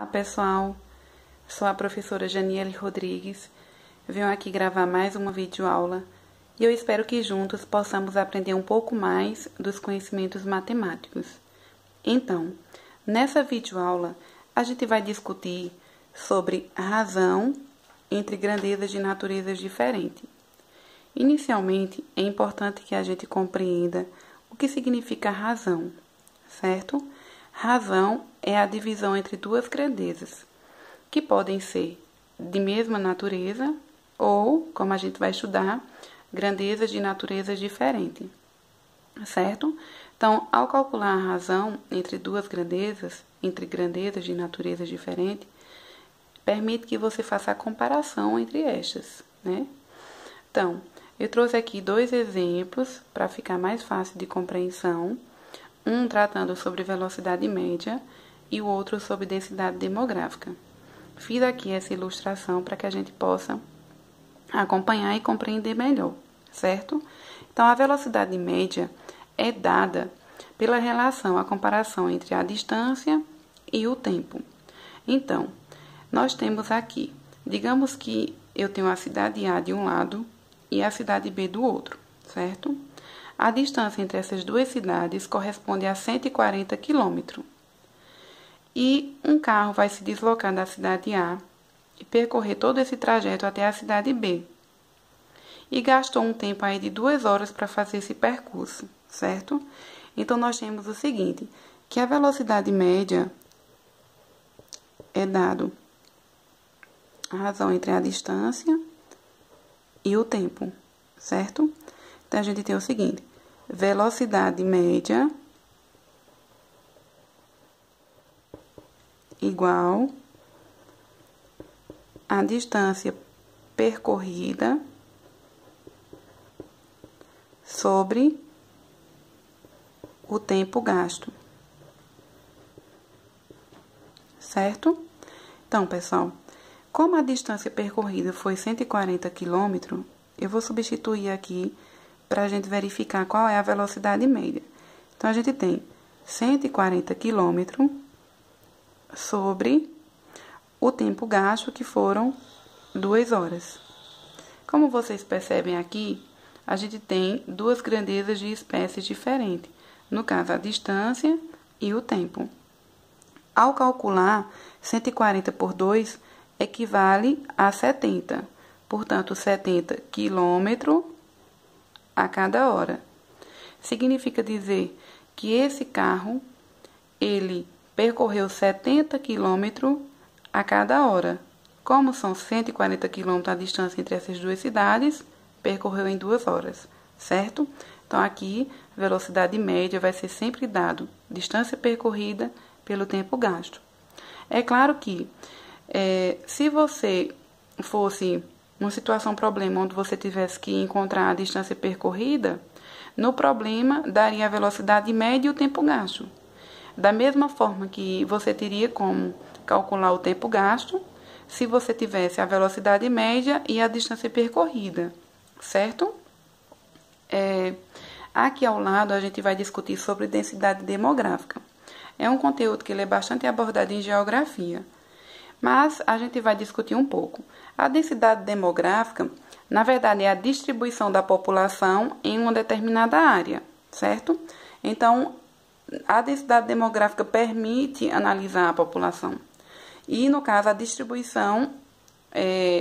Olá pessoal, sou a professora Janiele Rodrigues, venho aqui gravar mais uma videoaula e eu espero que juntos possamos aprender um pouco mais dos conhecimentos matemáticos. Então, nessa videoaula a gente vai discutir sobre a razão entre grandezas de naturezas diferentes. Inicialmente, é importante que a gente compreenda o que significa razão, certo? Razão é a divisão entre duas grandezas, que podem ser de mesma natureza ou, como a gente vai estudar, grandezas de naturezas diferentes, certo? Então, ao calcular a razão entre duas grandezas, entre grandezas de naturezas diferentes, permite que você faça a comparação entre estas, né? Então, eu trouxe aqui dois exemplos para ficar mais fácil de compreensão. Um tratando sobre velocidade média e o outro sobre densidade demográfica. Fiz aqui essa ilustração para que a gente possa acompanhar e compreender melhor, certo? Então, a velocidade média é dada pela relação, a comparação entre a distância e o tempo. Então, nós temos aqui, digamos que eu tenho a cidade A de um lado e a cidade B do outro, certo? A distância entre essas duas cidades corresponde a 140 km. E um carro vai se deslocar da cidade A e percorrer todo esse trajeto até a cidade B. E gastou um tempo aí de 2 horas para fazer esse percurso, certo? Então, nós temos o seguinte, que a velocidade média é dado a razão entre a distância e o tempo, certo? Então, a gente tem o seguinte, velocidade média igual a distância percorrida sobre o tempo gasto, certo? Então, pessoal, como a distância percorrida foi 140 km, eu vou substituir aqui para a gente verificar qual é a velocidade média. Então, a gente tem 140 km sobre o tempo gasto, que foram 2 horas. Como vocês percebem aqui, a gente tem duas grandezas de espécies diferentes, no caso, a distância e o tempo. Ao calcular, 140 por 2 equivale a 70, portanto, 70 km a cada hora. Significa dizer que esse carro, ele percorreu 70 km a cada hora. Como são 140 km a distância entre essas duas cidades, percorreu em 2 horas, certo? Então, aqui, a velocidade média vai ser sempre dado distância percorrida pelo tempo gasto. É claro que, se você fosse uma situação, problema, onde você tivesse que encontrar a distância percorrida, no problema daria a velocidade média e o tempo gasto. Da mesma forma que você teria como calcular o tempo gasto, se você tivesse a velocidade média e a distância percorrida, certo? Aqui ao lado a gente vai discutir sobre densidade demográfica. É um conteúdo que ele é bastante abordado em geografia, mas a gente vai discutir um pouco. A densidade demográfica, na verdade, é a distribuição da população em uma determinada área, certo? Então, a densidade demográfica permite analisar a população. E, no caso, a distribuição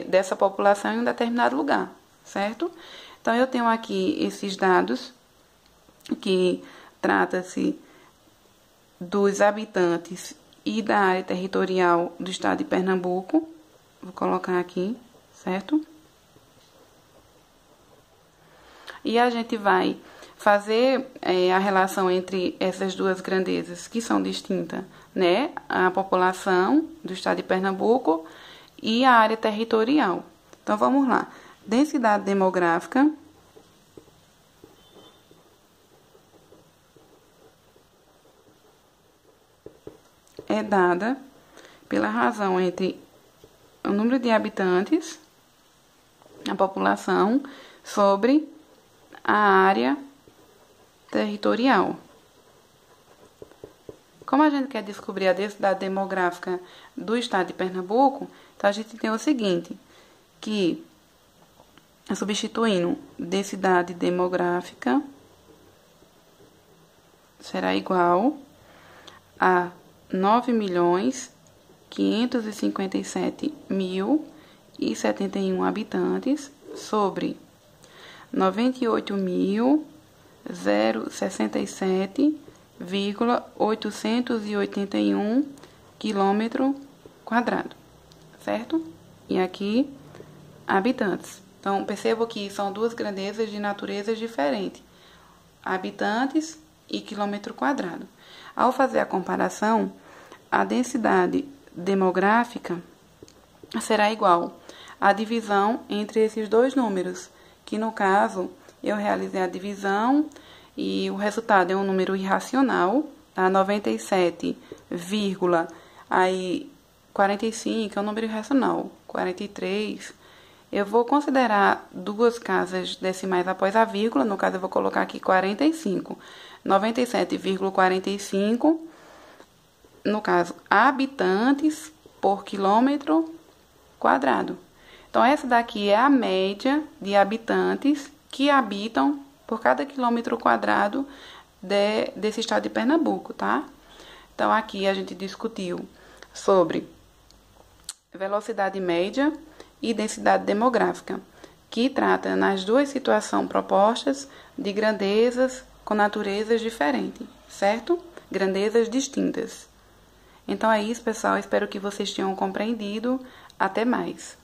dessa população em um determinado lugar, certo? Então, eu tenho aqui esses dados que trata-se dos habitantes e da área territorial do estado de Pernambuco. Vou colocar aqui, certo? E a gente vai fazer a relação entre essas duas grandezas que são distintas, né? A população do estado de Pernambuco e a área territorial. Então, vamos lá. Densidade demográfica é dada pela razão entre o número de habitantes, a população, sobre a área territorial. Como a gente quer descobrir a densidade demográfica do estado de Pernambuco, então a gente tem o seguinte, que substituindo densidade demográfica será igual a 9.557.071 habitantes sobre 98.067,881 quilômetro quadrado, certo? E aqui, habitantes. Então, percebo que são duas grandezas de naturezas diferentes, habitantes e quilômetro quadrado. Ao fazer a comparação, a densidade demográfica será igual à divisão entre esses dois números, que no caso eu realizei a divisão e o resultado é um número irracional, tá? 97,45 é um número irracional, 43. Eu vou considerar duas casas decimais após a vírgula, no caso eu vou colocar aqui 45. 97,45, no caso, habitantes por quilômetro quadrado. Então, essa daqui é a média de habitantes que habitam por cada quilômetro quadrado desse estado de Pernambuco, tá? Então, aqui a gente discutiu sobre velocidade média e densidade demográfica, que trata nas duas situações propostas de grandezas com naturezas diferentes, certo? Grandezas distintas. Então é isso, pessoal. Espero que vocês tenham compreendido. Até mais.